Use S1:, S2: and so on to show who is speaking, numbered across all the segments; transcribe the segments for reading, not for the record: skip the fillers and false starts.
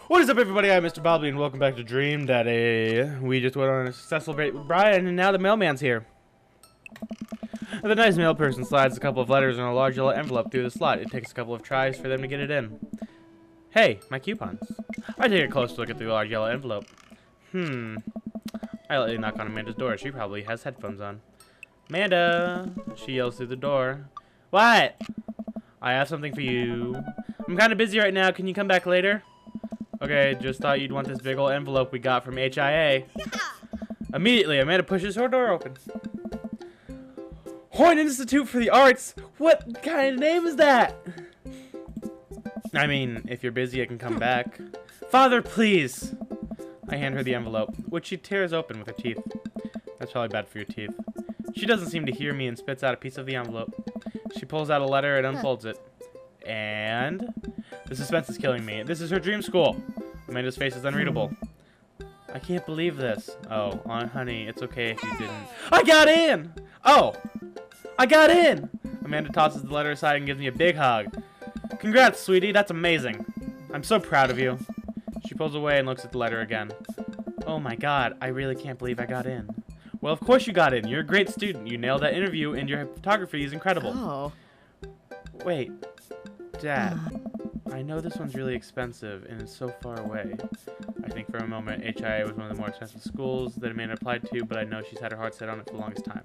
S1: What is up, everybody? I'm Mr. Bobley, and welcome back to Dream Daddy. We just went on a successful date with Brian, and now the mailman's here. The nice mail person slides a couple of letters in a large yellow envelope through the slot. It takes a couple of tries for them to get it in. Hey, my coupons. I take a close look at the large yellow envelope. I lightly knock on Amanda's door. She probably has headphones on. Amanda! She yells through the door. What? I have something for you. I'm kind of busy right now. Can you come back later? Okay, just thought you'd want this big old envelope we got from HIA. Immediately, Amanda pushes her door open. Horn Institute for the Arts? What kind of name is that? I mean, if you're busy, I can come back. Father, please! I hand her the envelope, which she tears open with her teeth. That's probably bad for your teeth. She doesn't seem to hear me and spits out a piece of the envelope. She pulls out a letter and unfolds it. And... the suspense is killing me. This is her dream school. Amanda's face is unreadable. I can't believe this. Oh, honey, it's okay if you didn't. I got in! Oh! I got in! Amanda tosses the letter aside and gives me a big hug. Congrats, sweetie. That's amazing. I'm so proud of you. She pulls away and looks at the letter again. Oh my god, I really can't believe I got in. Well, of course you got in. You're a great student. You nailed that interview, and your photography is incredible.
S2: Oh.
S1: Wait. Dad. I know this one's really expensive, and it's so far away. I think for a moment HIA was one of the more expensive schools that Amanda applied to, but I know she's had her heart set on it for the longest time.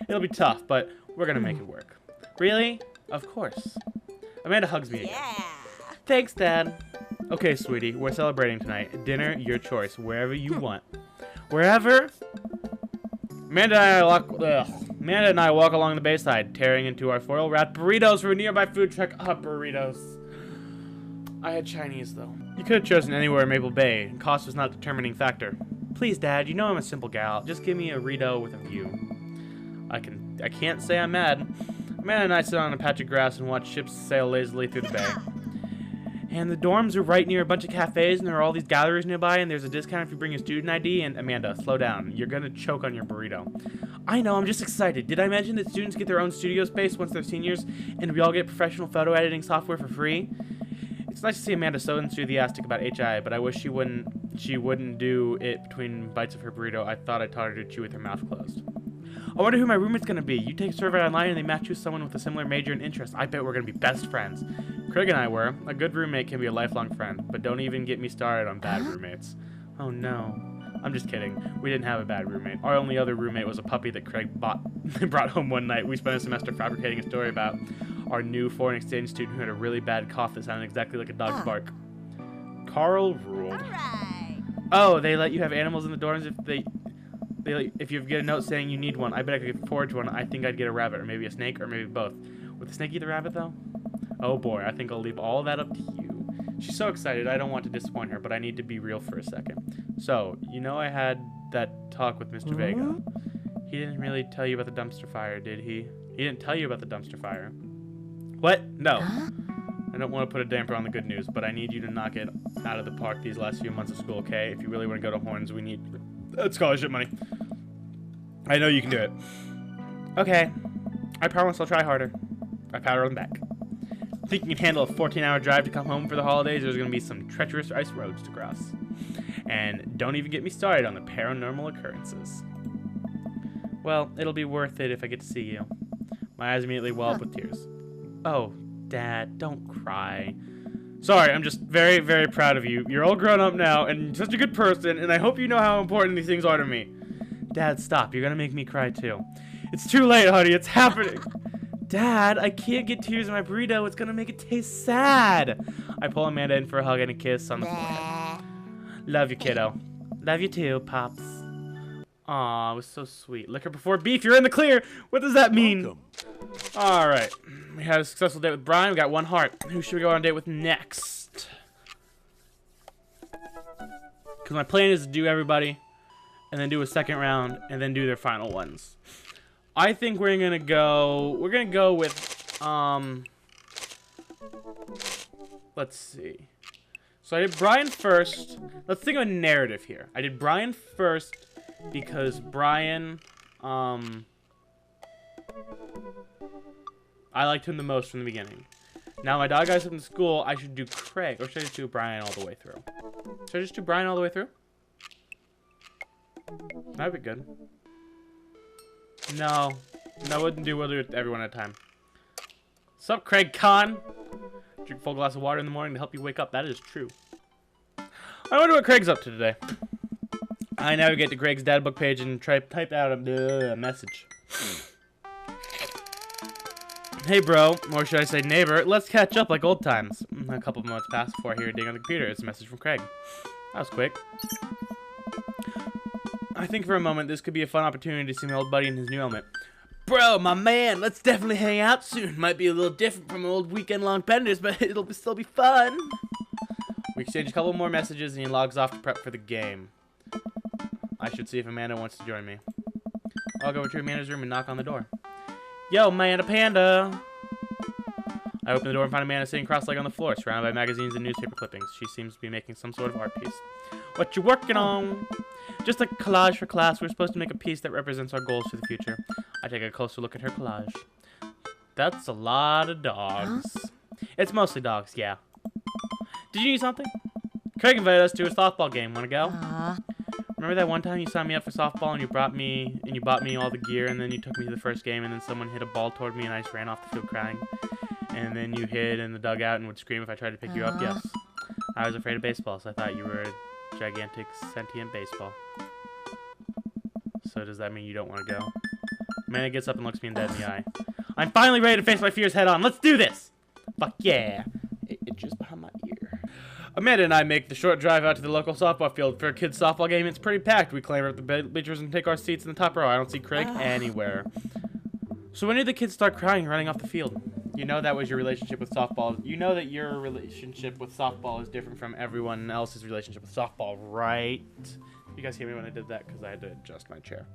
S1: It'll be tough, but we're gonna make it work. Really? Of course. Amanda hugs me again.
S2: Yeah.
S1: Thanks, Dad. Okay, sweetie, we're celebrating tonight. Dinner, your choice, wherever you want. Wherever? Amanda and I walk along the bayside, tearing into our foil-wrapped burritos from a nearby food truck. Burritos. I had Chinese, though. You could have chosen anywhere in Maple Bay. Cost was not a determining factor. Please, Dad, you know I'm a simple gal. Just give me a burrito with a view. I can't say I'm mad. Amanda and I sit on a patch of grass and watch ships sail lazily through the bay. And the dorms are right near a bunch of cafes, and there are all these galleries nearby, and there's a discount if you bring your student ID. And Amanda, slow down. You're gonna choke on your burrito. I know, I'm just excited. Did I mention that students get their own studio space once they're seniors, and we all get professional photo editing software for free? It's nice to see Amanda so enthusiastic about HI, but I wish she wouldn't do it between bites of her burrito. I thought I taught her to chew with her mouth closed. I wonder who my roommate's gonna be. You take a survey online and they match you with someone with a similar major and interest. I bet we're gonna be best friends. Craig and I were. A good roommate can be a lifelong friend, but don't even get me started on bad roommates. Oh no. I'm just kidding. We didn't have a bad roommate. Our only other roommate was a puppy that Craig brought home one night. We spent a semester fabricating a story about our new foreign exchange student who had a really bad cough that sounded exactly like a dog's bark. Carl ruled.
S2: All right.
S1: Oh, they let you have animals in the dorms if you get a note saying you need one. I bet I could forge one. I think I'd get a rabbit, or maybe a snake, or maybe both. Would the snake eat the rabbit, though? Oh boy, I think I'll leave all that up to you. She's so excited, I don't want to disappoint her, but I need to be real for a second. So, you know I had that talk with Mr. Vega. He didn't really tell you about the dumpster fire, did he? He didn't tell you about the dumpster fire. What? No. I don't want to put a damper on the good news, but I need you to knock it out of the park these last few months of school, okay? If you really want to go to Horns, we need scholarship money. I know you can do it. Okay. I promise I'll try harder. I pat her on the back. Think you can handle a 14-hour drive to come home for the holidays? There's going to be some treacherous ice roads to cross. And don't even get me started on the paranormal occurrences. Well, it'll be worth it if I get to see you. My eyes immediately well up with tears. Oh, Dad, don't cry. Sorry, I'm just very, very proud of you. You're all grown up now, and such a good person, and I hope you know how important these things are to me. Dad, stop. You're gonna make me cry, too. It's too late, honey. It's happening. Dad, I can't get tears in my burrito. It's gonna make it taste sad. I pull Amanda in for a hug and a kiss on the forehead. Love you, kiddo. Love you, too, Pops. Aw, it was so sweet. Liquor before beef. You're in the clear. What does that mean?
S3: Welcome.
S1: All right. We had a successful date with Brian. We got one heart. Who should we go on a date with next? Because my plan is to do everybody, and then do a second round, and then do their final ones. I think we're gonna go with, let's see. So I did Brian first. Let's think of a narrative here. I did Brian first because Brian, I liked him the most from the beginning. Now my dog goes up in school. I should do Craig, or should I just do Brian all the way through? Should I just do Brian all the way through? That'd be good. No, I wouldn't do. We'll do it everyone at a time. Sup, Craig Khan? Drink a full glass of water in the morning to help you wake up. That is true. I wonder what Craig's up to today. I navigate to Craig's dad book page and type out a message. Hey bro, or should I say neighbor, let's catch up like old times. A couple of months passed before I hear a ding on the computer. It's a message from Craig. That was quick. I think for a moment this could be a fun opportunity to see my old buddy in his new element. Bro, my man, let's definitely hang out soon. Might be a little different from old weekend-long benders, but it'll still be fun. We exchange a couple more messages and he logs off to prep for the game. I should see if Amanda wants to join me. I'll go over to Amanda's room and knock on the door. Yo, Amanda Panda! I open the door and find Amanda sitting cross-legged on the floor, surrounded by magazines and newspaper clippings. She seems to be making some sort of art piece. What you working on? Just a collage for class. We're supposed to make a piece that represents our goals for the future. I take a closer look at her collage. That's a lot of dogs. Huh? It's mostly dogs, yeah. Did you need something? Craig invited us to a softball game. Want to go? Remember that one time you signed me up for softball and you bought me all the gear, and then you took me to the first game and then someone hit a ball toward me and I just ran off the field crying? And then you hid in the dugout and would scream if I tried to pick you up? Yes. I was afraid of baseball, so I thought you were a gigantic sentient baseball. So does that mean you don't want to go? Amanda gets up and looks me dead in the eye. I'm finally ready to face my fears head on. Let's do this! Fuck yeah. It itches behind my ear. Amanda and I make the short drive out to the local softball field for a kids' softball game. It's pretty packed. We clamber up the bleachers and take our seats in the top row. I don't see Craig anywhere. So when did the kids start crying and running off the field? You know that was your relationship with softball. You know that your relationship with softball is different from everyone else's relationship with softball, right? You guys hear me when I did that? Because I had to adjust my chair.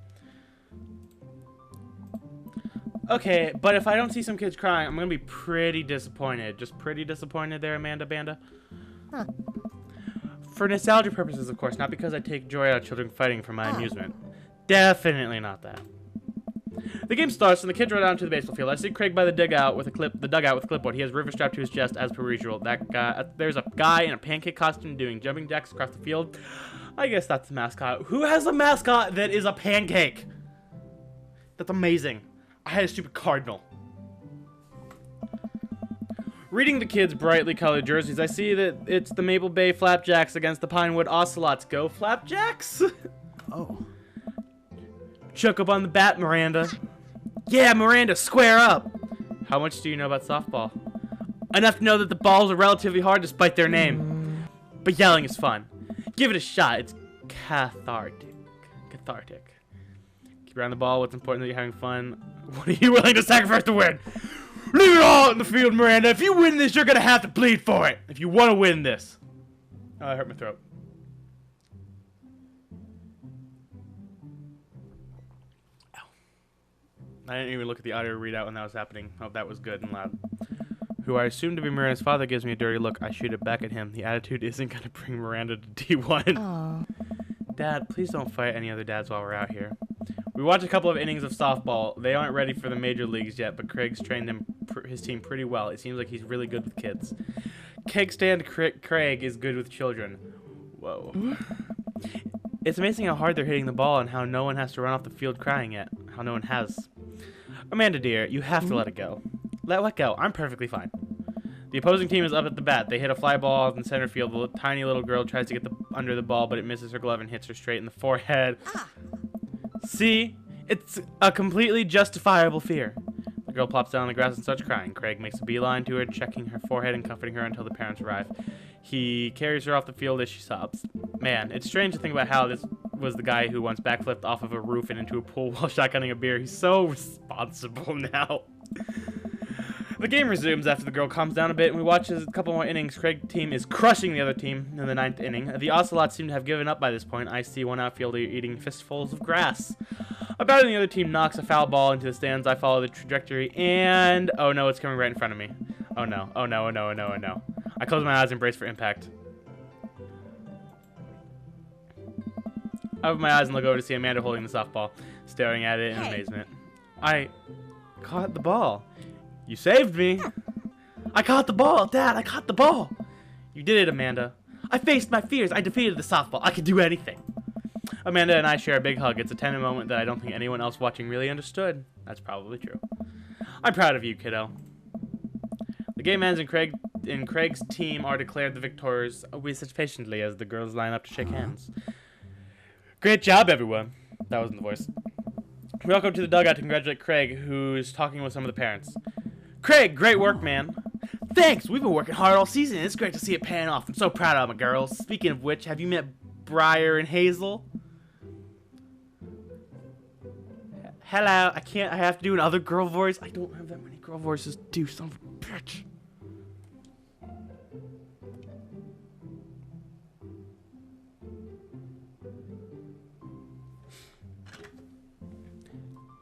S1: Okay, but if I don't see some kids crying, I'm going to be pretty disappointed. Just pretty disappointed there, Amanda Banda. Huh. For nostalgia purposes, of course, not because I take joy out of children fighting for my amusement. Definitely not that. The game starts and the kids run out to the baseball field. I see Craig by the dugout with a clipboard. He has River strapped to his chest as per usual. There's a guy in a pancake costume doing jumping jacks across the field. I guess that's the mascot. Who has a mascot that is a pancake? That's amazing. I had a stupid cardinal. Reading the kids' brightly colored jerseys, I see that it's the Maple Bay Flapjacks against the Pinewood Ocelots. Go Flapjacks! Oh. Chuck up on the bat, Miranda. Yeah, Miranda, square up! How much do you know about softball? Enough to know that the balls are relatively hard despite their name. But yelling is fun. Give it a shot. It's cathartic. Keep around the ball. What's important that you're having fun. What are you willing to sacrifice to win? Leave it all in the field, Miranda. If you win this, you're going to have to bleed for it. If you want to win this. Oh, I hurt my throat. Ow. I didn't even look at the audio readout when that was happening. Oh, that was good and loud. Who I assume to be Miranda's father gives me a dirty look. I shoot it back at him. The attitude isn't going to bring Miranda to D1. Aww. Dad, please don't fight any other dads while we're out here. We watched a couple of innings of softball. They aren't ready for the major leagues yet, but Craig's trained his team pretty well. It seems like he's really good with kids. Keg stand Craig is good with children. Whoa. It's amazing how hard they're hitting the ball and how no one has to run off the field crying yet. How no one has. Amanda, dear, you have to let it go. Let what go? I'm perfectly fine. The opposing team is up at the bat. They hit a fly ball in center field. The tiny little girl tries to get under the ball, but it misses her glove and hits her straight in the forehead. See? It's a completely justifiable fear. The girl plops down on the grass and starts crying. Craig makes a beeline to her, checking her forehead and comforting her until the parents arrive. He carries her off the field as she sobs. Man, it's strange to think about how this was the guy who once backflipped off of a roof and into a pool while shotgunning a beer. He's so responsible now. The game resumes after the girl calms down a bit, and we watch a couple more innings. Craig's team is crushing the other team in the 9th inning. The Ocelots seem to have given up by this point. I see one outfielder eating fistfuls of grass. A batter in the other team knocks a foul ball into the stands. I follow the trajectory, and oh no, it's coming right in front of me. Oh no, oh no, oh no, oh no, oh no. I close my eyes and brace for impact. I open my eyes and look over to see Amanda holding the softball, staring at it in amazement. I caught the ball. You saved me. I caught the ball, Dad! I caught the ball! You did it, Amanda. I faced my fears. I defeated the softball. I could do anything. Amanda and I share a big hug. It's a tender moment that I don't think anyone else watching really understood. That's probably true. I'm proud of you, kiddo. The game ends and Craig's team are declared the victors. We sit patiently as the girls line up to shake hands. Great job, everyone. That wasn't the voice. We all go to the dugout to congratulate Craig, who's talking with some of the parents. Craig, great work, man. Thanks. We've been working hard all season, and it's great to see it paying off. I'm so proud of my girls. Speaking of which, have you met Briar and Hazel? Hello. I have to do another girl voice. I don't have that many girl voices to do, son of a bitch.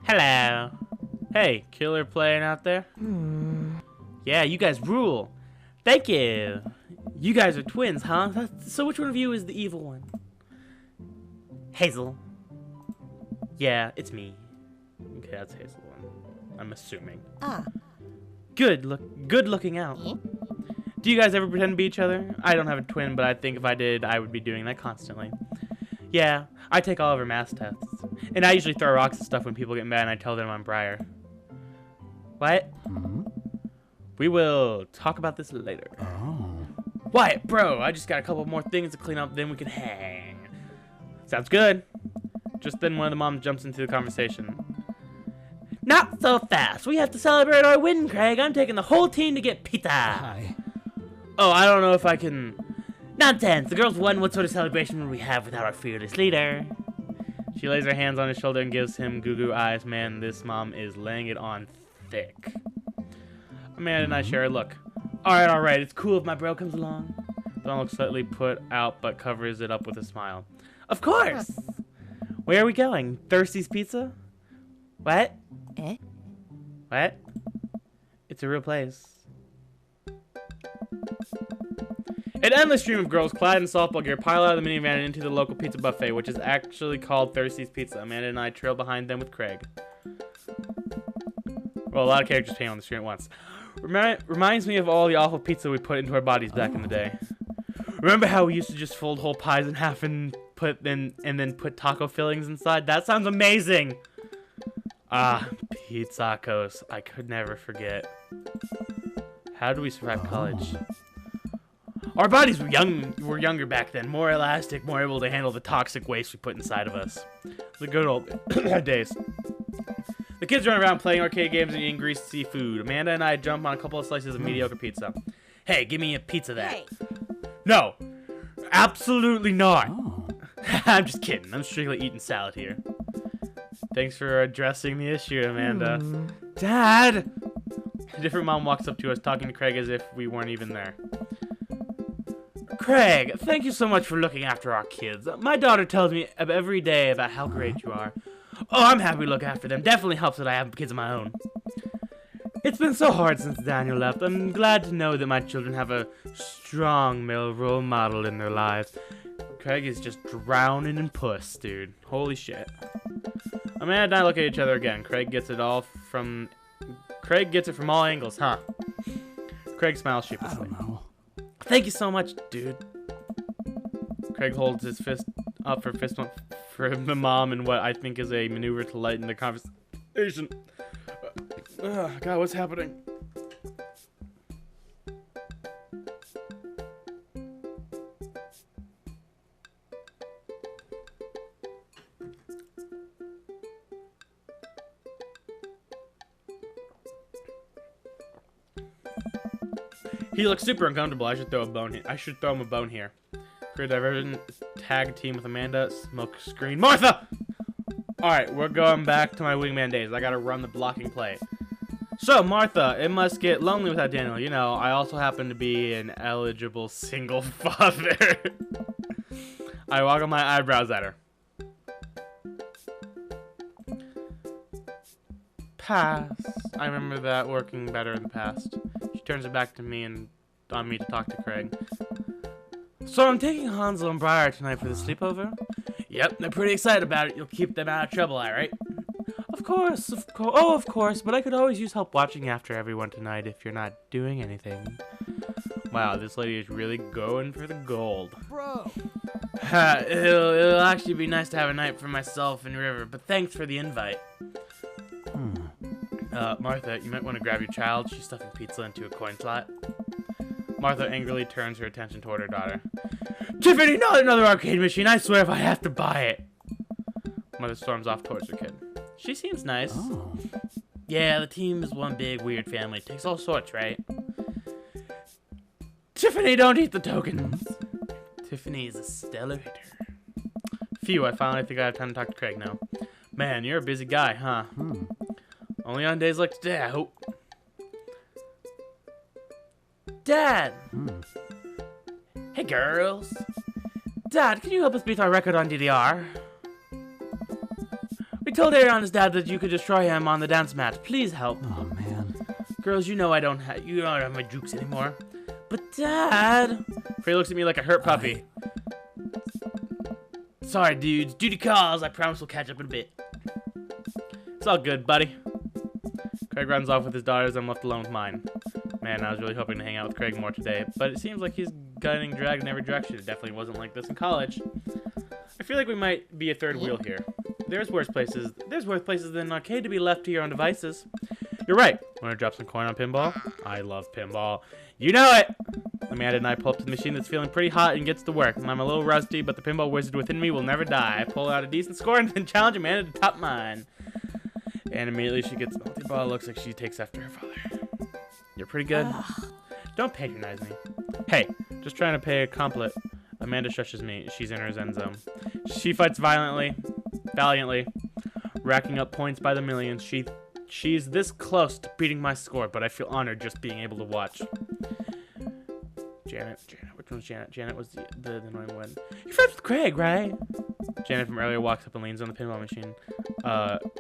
S1: Hello. Hey, killer playing out there? Yeah, you guys rule. Thank you. You guys are twins, huh? So which one of you is the evil one? Hazel. Yeah, it's me. Okay, that's Hazel one. I'm assuming. Good looking out. Do you guys ever pretend to be each other? I don't have a twin, but I think if I did, I would be doing that constantly. Yeah, I take all of her math tests. And I usually throw rocks and stuff when people get mad and I tell them I'm Briar. What? We will talk about this later. Wyatt, bro, I just got a couple more things to clean up, then we can hang. Sounds good. Just then one of the moms jumps into the conversation. Not so fast. We have to celebrate our win, Craig. I'm taking the whole team to get pizza.
S2: Hi.
S1: Oh, I don't know if I can... Nonsense. The girls won. What sort of celebration would we have without our fearless leader? She lays her hands on his shoulder and gives him goo-goo eyes. Man, this mom is laying it on thick. Amanda and I share a look. All right. It's cool if my bro comes along. Dawn looks slightly put out, but covers it up with a smile. Of course. Where are we going? Thirsty's Pizza? What? What? It's a real place. An endless stream of girls clad in softball gear pile out of the minivan and into the local pizza buffet, which is actually called Thirsty's Pizza. Amanda and I trail behind them with Craig. Well, a lot of characters came on the stream at once. Reminds me of all the awful pizza we put into our bodies back in the day. Remember how we used to just fold whole pies in half and then put taco fillings inside? That sounds amazing! Ah, pizzacos. I could never forget. How do we survive college? Our bodies were younger back then, more elastic, more able to handle the toxic waste we put inside of us. The good old days. The kids run around playing arcade games and eating greasy food. Amanda and I jump on a couple of slices of mediocre pizza. Hey, give me a pizza that. Hey. No, absolutely not. Oh. I'm just kidding. I'm strictly eating salad here. Thanks for addressing the issue, Amanda. Dad! A different mom walks up to us, talking to Craig as if we weren't even there. Craig, thank you so much for looking after our kids. My daughter tells me every day about how great you are. Oh, I'm happy to look after them. Definitely helps that I have kids of my own. It's been so hard since Daniel left. I'm glad to know that my children have a strong male role model in their lives. Craig is just drowning in puss, dude. Holy shit. Amanda and I look at each other again. Craig gets it from all angles, huh? Craig smiles sheepishly.
S2: I don't know.
S1: Thank you so much, dude. Craig holds his fist up for fist bump for the mom in what I think is a maneuver to lighten the conversation. God, what's happening? He looks super uncomfortable. I should throw him a bone here. Career diversion, tag team with Amanda, smoke screen. Martha! Alright, we're going back to my wingman days. I gotta run the blocking play. So, Martha, it must get lonely without Daniel. You know, I also happen to be an eligible single father. I woggle my eyebrows at her. Pass. I remember that working better in the past. She turns it back to me and on me to talk to Craig. So I'm taking Hansel and Briar tonight for the sleepover? Yep, they're pretty excited about it. You'll keep them out of trouble, alright? Of course, of course. Oh, of course, but I could always use help watching after everyone tonight if you're not doing anything. Wow, this lady is really going for the gold.
S2: Bro.
S1: It'll actually be nice to have a night for myself and River, but thanks for the invite. Martha, you might want to grab your child. She's stuffing pizza into a coin slot. Martha angrily turns her attention toward her daughter. Tiffany, not another arcade machine. I swear if I have to buy it. Mother storms off towards her kid. She seems nice.
S2: Oh.
S1: Yeah, the team is one big weird family. It takes all sorts, right? Tiffany, don't eat the tokens. Tiffany is a stellar hitter. Phew, I finally think I have time to talk to Craig now. Man, you're a busy guy, huh? Only on days like today, I hope. Dad! Hey, girls. Dad, can you help us beat our record on DDR? We told Aaron's dad that you could destroy him on the dance mat. Please help.
S2: Oh, man.
S1: Girls, you know I don't have my jukes anymore. But Dad, Frey looks at me like a hurt puppy. Sorry, dudes. Duty calls. I promise we'll catch up in a bit. It's all good, buddy. Craig runs off with his daughters. I'm left alone with mine. Man, I was really hoping to hang out with Craig more today, but it seems like he's getting dragged in every direction. It definitely wasn't like this in college. I feel like we might be a third wheel here. There's worse places than an arcade to be left to your own devices. You're right. Want to drop some coin on pinball? I love pinball. You know it! Amanda and I pull up to the machine that's feeling pretty hot and gets to work. I'm a little rusty, but the pinball wizard within me will never die. I pull out a decent score and then challenge Amanda to top mine. And immediately she gets multi-ball. Looks like she takes after her father. You're pretty good. Don't patronize me. Hey, just trying to pay a compliment. Amanda shushes me. She's in her zen zone. She fights valiantly, racking up points by the millions. She's this close to beating my score, but I feel honored just being able to watch. Janet, which one's Janet? Janet was the annoying one. You're friends with Craig, right? Janet from earlier walks up and leans on the pinball machine.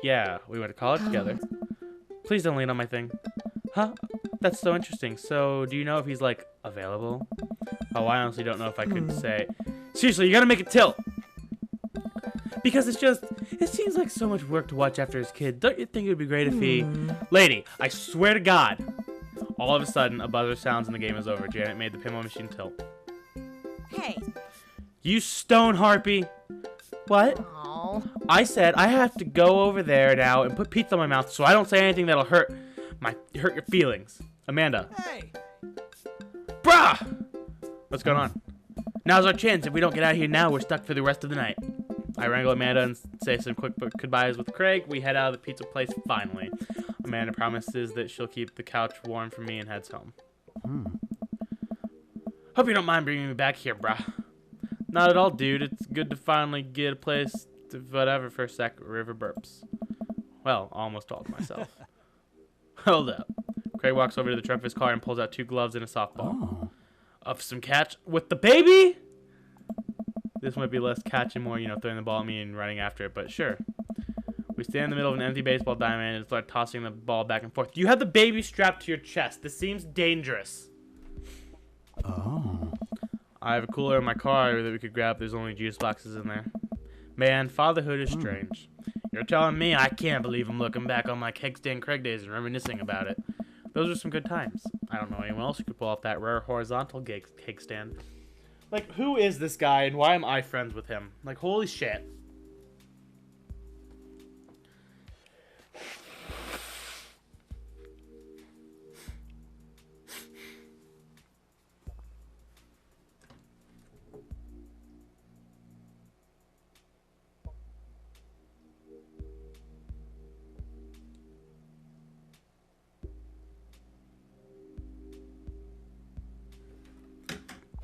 S1: Yeah, we went to college together. Please don't lean on my thing. Huh? That's so interesting. So, do you know if he's, like, available? Oh, I honestly don't know if I could say. Seriously, you gotta make it tilt! Because it seems like so much work to watch after his kid. Don't you think it would be great if he... Lady, I swear to God. All of a sudden, a buzzer sounds and the game is over. Janet made the pinball machine tilt.
S3: Hey.
S1: You stone harpy. What?
S3: Oh.
S1: I said I have to go over there now and put pizza in my mouth so I don't say anything that'll hurt your feelings. Amanda.
S2: Hey.
S1: Bruh! What's going on? Now's our chance. If we don't get out of here now, we're stuck for the rest of the night. I wrangle Amanda and say some quick goodbyes with Craig. We head out of the pizza place finally. Amanda promises that she'll keep the couch warm for me and heads home. Hope you don't mind bringing me back here, bruh. Not at all, dude. It's good to finally get a place to whatever for a sec. River burps. Well, almost all to myself. Hold up. Craig walks over to the trunk of his car and pulls out 2 gloves and a softball. Of some catch with the baby? This might be less catch and more, throwing the ball at me and running after it, but sure. We stand in the middle of an empty baseball diamond and start tossing the ball back and forth. You have the baby strapped to your chest. This seems dangerous.
S2: Oh.
S1: I have a cooler in my car that we could grab. There's only juice boxes in there. Man, fatherhood is strange. You're telling me I can't believe I'm looking back on my cake stand Craig days and reminiscing about it. Those are some good times. I don't know anyone else who could pull off that rare horizontal cake stand. Like, who is this guy and why am I friends with him? Like, holy shit.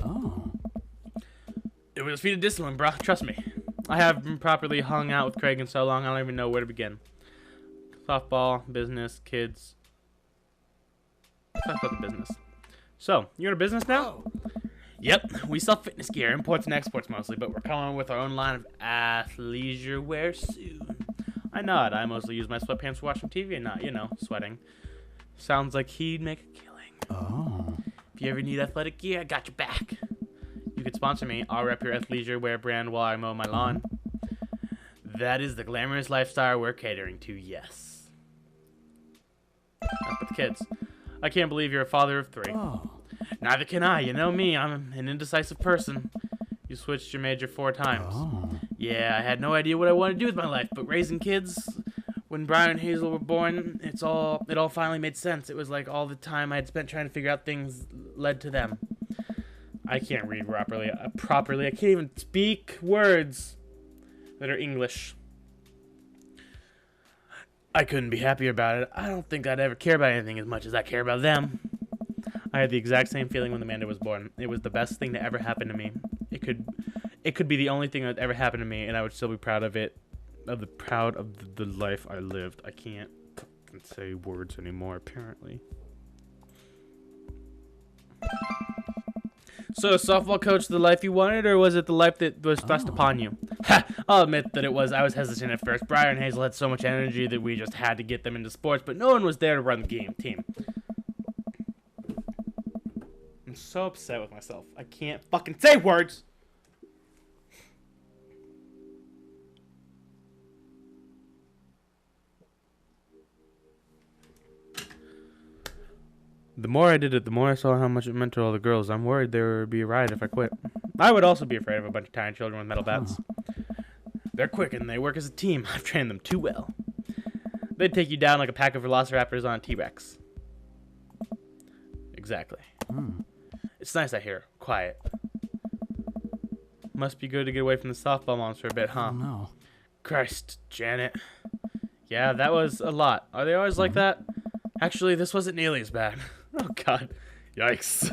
S2: Oh.
S1: It was a feat of discipline, bro. Trust me. I haven't properly hung out with Craig in so long, I don't even know where to begin. Softball, business, kids. Let's talk about the business. So, you're in a business now? Yep. We sell fitness gear, imports and exports mostly, but we're coming with our own line of athleisure wear soon. I nod. I mostly use my sweatpants for watching TV and not, sweating. Sounds like he'd make a killing.
S2: Oh.
S1: If you ever need athletic gear, I got your back. You could sponsor me. I'll rep your athleisure wear brand while I mow my lawn. That is the glamorous lifestyle we're catering to, yes. That's with the kids. I can't believe you're a father of 3.
S2: Oh.
S1: Neither can I. You know me. I'm an indecisive person. You switched your major 4 times.
S2: Oh.
S1: Yeah, I had no idea what I wanted to do with my life, but raising kids, when Brian and Hazel were born, it all finally made sense. It was like all the time I had spent trying to figure out things led to them. I can't read properly. I can't even speak words that are English. I couldn't be happier about it. I don't think I'd ever care about anything as much as I care about them. I had the exact same feeling when Amanda was born. It was the best thing to ever happen to me. It could be the only thing that ever happened to me, and I would still be proud of it. Proud of the life I lived. I can't say words anymore, apparently. So, softball coach, the life you wanted, or was it the life that was thrust upon you? Ha! I'll admit that it was. I was hesitant at first. Brian and Hazel had so much energy that we just had to get them into sports, but no one was there to run the team. I'm so upset with myself. I can't fucking say words! The more I did it, the more I saw how much it meant to all the girls. I'm worried there would be a riot if I quit. I would also be afraid of a bunch of tiny children with metal bats. They're quick and they work as a team. I've trained them too well. They'd take you down like a pack of velociraptors on a T-Rex. Exactly. It's nice out here. Quiet. Must be good to get away from the softball moms for a bit, huh?
S2: Oh, no.
S1: Christ, Janet. Yeah, that was a lot. Are they always like that? Actually, this wasn't nearly as bad. Oh, God. Yikes.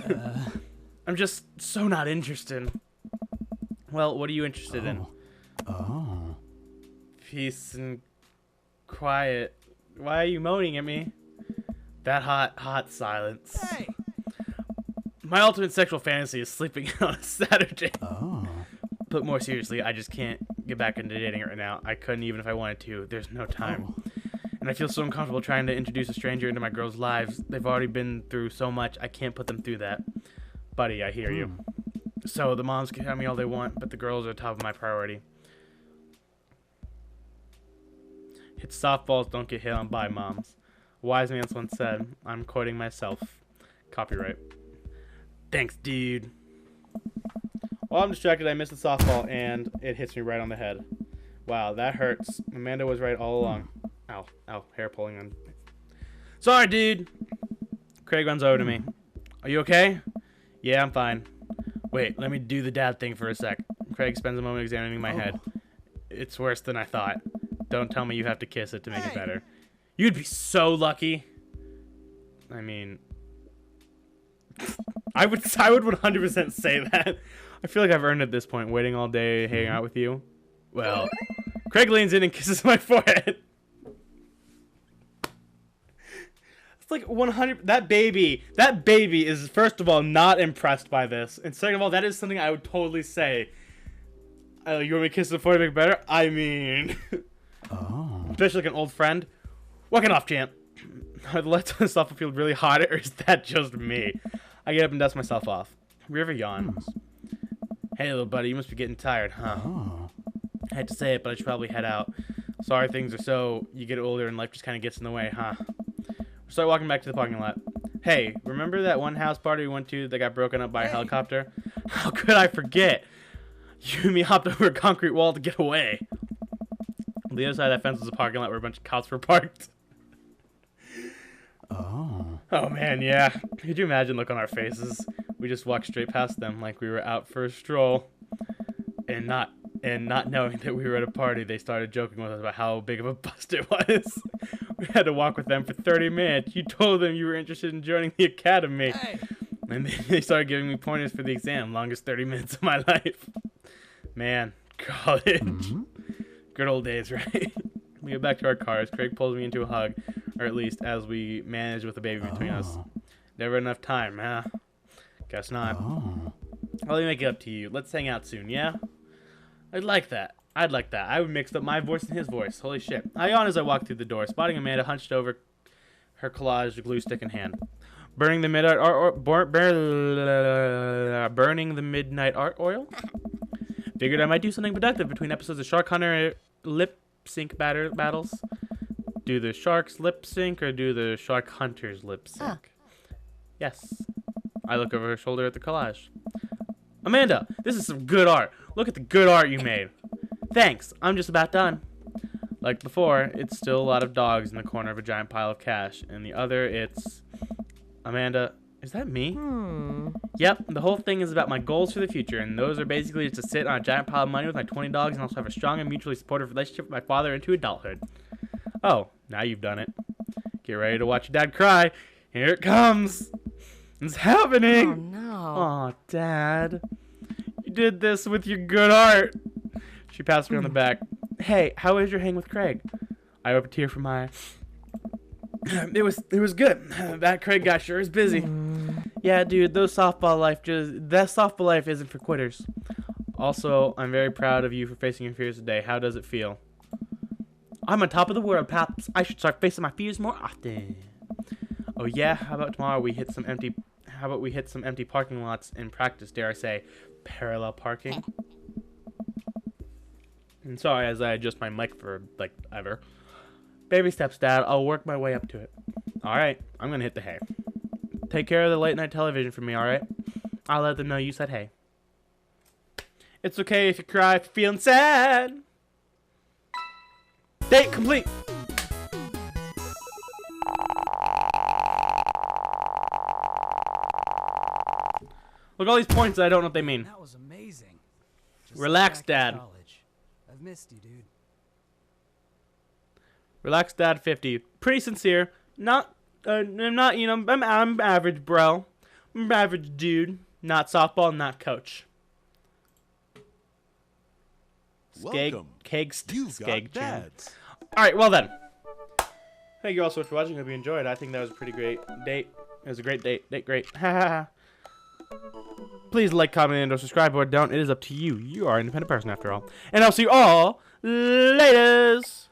S1: I'm just so not interested. Well, what are you interested in?
S2: Oh.
S1: Peace and quiet. Why are you moaning at me? That hot silence.
S2: Hey.
S1: My ultimate sexual fantasy is sleeping on a Saturday.
S2: Oh.
S1: But more seriously, I just can't get back into dating right now. I couldn't even if I wanted to. There's no time. And I feel so uncomfortable trying to introduce a stranger into my girls' lives. They've already been through so much. I can't put them through that. Buddy, I hear you. So the moms can tell me all they want, but the girls are top of my priority. Hit softballs don't get hit on by moms. A wise man once said. I'm quoting myself. Copyright. Thanks, dude. While I'm distracted, I miss the softball, and it hits me right on the head. Wow, that hurts. Amanda was right all along. Ow, ow, hair pulling on. Sorry, dude. Craig runs over to me. Are you okay? Yeah, I'm fine. Wait, let me do the dad thing for a sec. Craig spends a moment examining my head. It's worse than I thought. Don't tell me you have to kiss it to make it better. You'd be so lucky. I mean, I would 100% say that. I feel like I've earned it at this point, waiting all day, hanging out with you. Well, Craig leans in and kisses my forehead. It's like 100. That baby is, first of all, not impressed by this. And second of all, that is something I would totally say. You want me to kiss the forehead to make it better? I mean, especially like an old friend. Walking off, champ. Are the lights on the softball field really hot, or is that just me? I get up and dust myself off. River yawns. Hey, little buddy, you must be getting tired, huh? I hate to say it, but I should probably head out. Sorry things are so, you get older and life just kind of gets in the way, huh? We start walking back to the parking lot. Hey, remember that one house party we went to that got broken up by a helicopter? How could I forget? You and me hopped over a concrete wall to get away. On the other side of that fence was a parking lot where a bunch of cops were parked. Oh man, yeah. Could you imagine the look on our faces? We just walked straight past them like we were out for a stroll. And not knowing that we were at a party, they started joking with us about how big of a bust it was. We had to walk with them for 30 minutes. You told them you were interested in joining the academy. Hey. And they started giving me pointers for the exam. Longest 30 minutes of my life. Man, college. Good old days, right? We get back to our cars. Craig pulls me into a hug. Or at least as we manage with the baby between us. Never enough time, huh? Guess not. Let me make it up to you. Let's hang out soon, yeah? I'd like that. I would mix up my voice and his voice. Holy shit. I yawn as I walk through the door, spotting Amanda hunched over her collage glue stick in hand. Burning the midnight art oil? Figured I might do something productive between episodes of Shark Hunter lip sync battles? Do the sharks lip sync or do the shark hunters lip sync? Yes. I look over her shoulder at the collage. Amanda, this is some good art. Look at the good art you made. Thanks. I'm just about done. Like before, it's still a lot of dogs in the corner of a giant pile of cash. And the other, it's... Amanda, is that me? Yep, the whole thing is about my goals for the future. And those are basically just to sit on a giant pile of money with my 20 dogs and also have a strong and mutually supportive relationship with my father into adulthood. Oh, now you've done it. Get ready to watch your dad cry. Here it comes. It's happening.
S2: Oh, no.
S1: Aw, Dad. You did this with your good art. She passed me on the back. Hey, how was your hang with Craig? I wipe a tear from my eye. It was good. That Craig guy sure is busy. Yeah, dude, that softball life isn't for quitters. Also, I'm very proud of you for facing your fears today. How does it feel? I'm on top of the world, Paps. I should start facing my fears more often. Oh yeah, how about tomorrow we hit some empty parking lots in practice, dare I say, parallel parking? And sorry as I adjust my mic for like ever. Baby steps, Dad. I'll work my way up to it. Alright, I'm gonna hit the hay. Take care of the late night television for me, alright? I'll let them know you said hey. It's okay if you cry if you're feeling sad. Date complete. Look at all these points, I don't know what they mean.
S3: That was amazing. Just
S1: Relax,
S3: back to
S1: Dad.
S3: college. I've missed you, dude.
S1: Relax, Dad. 50. Pretty sincere. Not, I'm not. You know, I'm average, bro. I'm average, dude. Not softball, not coach.
S4: Welcome. You've got dads.
S1: All right. Well then. Thank you all so much for watching. Hope you enjoyed. I think that was a pretty great date. It was a great date. Date great. Please like, comment, and or subscribe, or don't. It is up to you. You are an independent person after all. And I'll see you all laters.